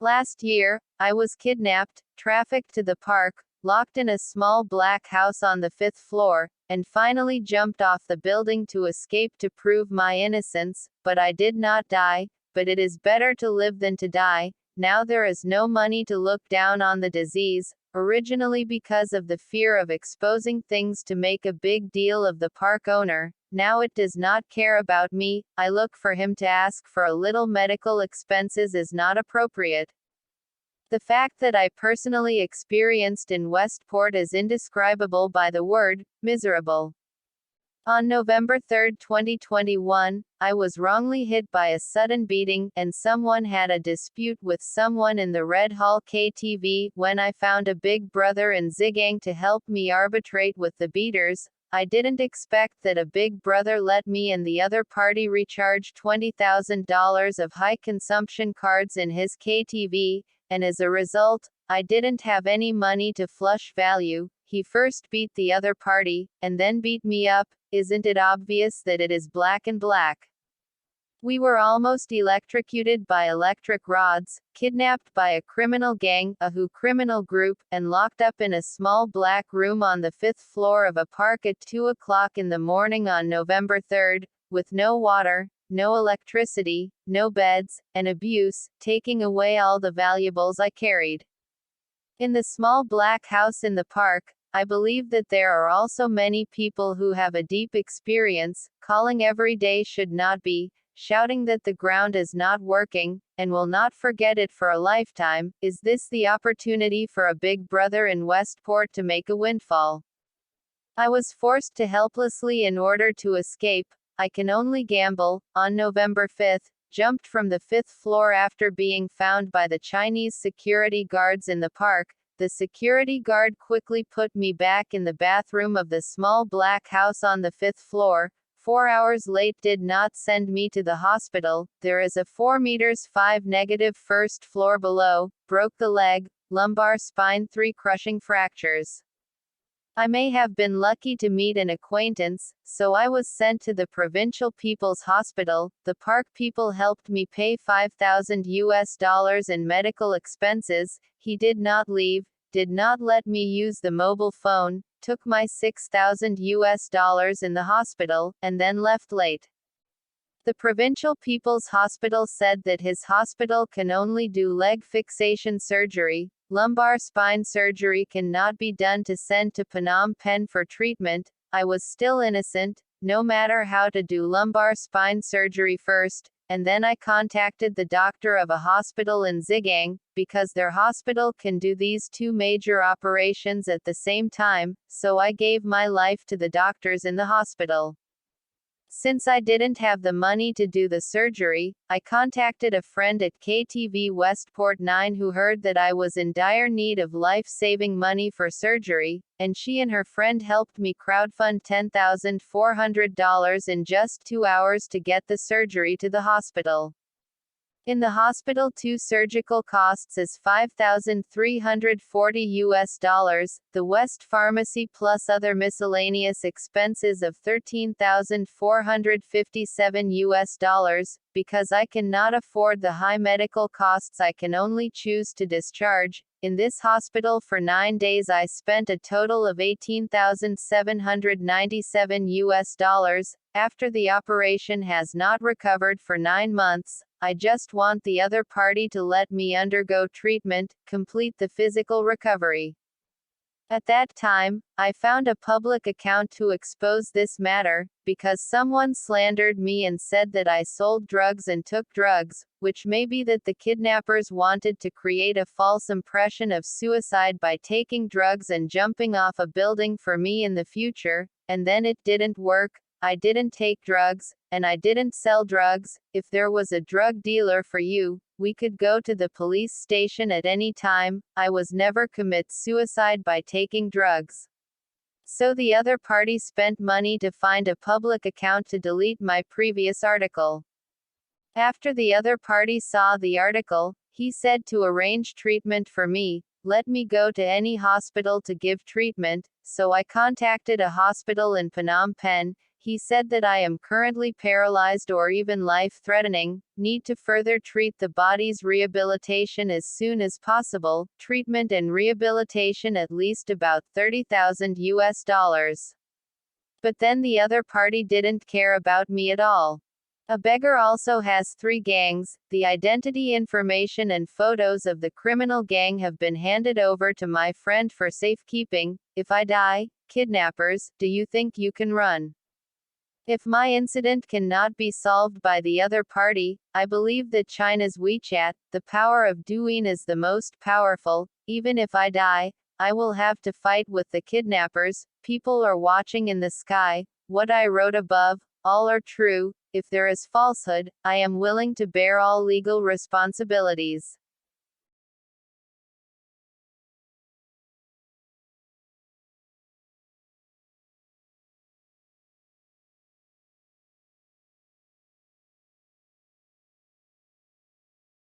Last year, I was kidnapped, trafficked to the park, locked in a small black house on the 5th floor, and finally jumped off the building to escape to prove my innocence, but I did not die. But it is better to live than to die. Now there is no money to look down on the disease, originally because of the fear of exposing things to make a big deal of the park owner. Now it does not care about me. I look for him to ask for a little medical expenses is not appropriate. The fact that I personally experienced in Westport is indescribable by the word, miserable. On November 3, 2021, I was wrongly hit by a sudden beating, and someone had a dispute with someone in the Red Hall KTV. When I found a big brother in Zhejiang to help me arbitrate with the beaters, I didn't expect that a big brother let me and the other party recharge $20,000 of high consumption cards in his KTV, and as a result, I didn't have any money to flush value. He first beat the other party, and then beat me up. Isn't it obvious that it is black and black? We were almost electrocuted by electric rods, kidnapped by a criminal gang, a WHO criminal group, and locked up in a small black room on the 5th floor of a park at 2 o'clock in the morning on November 3, with no water, no electricity, no beds, and abuse, taking away all the valuables I carried. In the small black house in the park, I believe that there are also many people who have a deep experience, calling every day should not be, shouting that the ground is not working, and will not forget it for a lifetime. Is this the opportunity for a big brother in Westport to make a windfall? I was forced to helplessly in order to escape. I can only gamble. On November 5, jumped from the 5th floor after being found by the Chinese security guards in the park. The security guard quickly put me back in the bathroom of the small black house on the 5th floor. 4 hours late did not send me to the hospital. There is a 4 meters 5 negative first floor below. Broke the leg, lumbar spine, 3 crushing fractures. I may have been lucky to meet an acquaintance, so I was sent to the Provincial People's Hospital. The park people helped me pay $5,000 in medical expenses. He did not leave, did not let me use the mobile phone, took my $6,000 in the hospital, and then left late. The Provincial People's Hospital said that his hospital can only do leg fixation surgery. Lumbar spine surgery cannot be done to send to Phnom Penh for treatment. I was still innocent, no matter how to do lumbar spine surgery first, and then I contacted the doctor of a hospital in Zhejiang, because their hospital can do these 2 major operations at the same time, so I gave my life to the doctors in the hospital. Since I didn't have the money to do the surgery, I contacted a friend at KTV Westport 9 who heard that I was in dire need of life-saving money for surgery, and she and her friend helped me crowdfund $10,400 in just 2 hours to get the surgery to the hospital. In the hospital, 2 surgical costs is $5,340. The West Pharmacy plus other miscellaneous expenses of $13,457. Because I cannot afford the high medical costs, I can only choose to discharge. In this hospital for 9 days I spent a total of $18,797. After the operation has not recovered for 9 months, I just want the other party to let me undergo treatment, complete the physical recovery. At that time, I found a public account to expose this matter, because someone slandered me and said that I sold drugs and took drugs, which may be that the kidnappers wanted to create a false impression of suicide by taking drugs and jumping off a building for me in the future, and then it didn't work. I didn't take drugs, and I didn't sell drugs. If there was a drug dealer for you, we could go to the police station at any time. I was never commit suicide by taking drugs. So the other party spent money to find a public account to delete my previous article. After the other party saw the article, he said to arrange treatment for me, let me go to any hospital to give treatment, so I contacted a hospital in Phnom Penh. He said that I am currently paralyzed or even life-threatening, need to further treat the body's rehabilitation as soon as possible, treatment and rehabilitation at least about $30,000. But then the other party didn't care about me at all. A beggar also has 3 gangs. The identity information and photos of the criminal gang have been handed over to my friend for safekeeping. If I die, kidnappers, do you think you can run? If my incident cannot be solved by the other party, I believe that China's WeChat, the power of Douyin is the most powerful. Even if I die, I will have to fight with the kidnappers. People are watching in the sky. What I wrote above, all are true. If there is falsehood, I am willing to bear all legal responsibilities.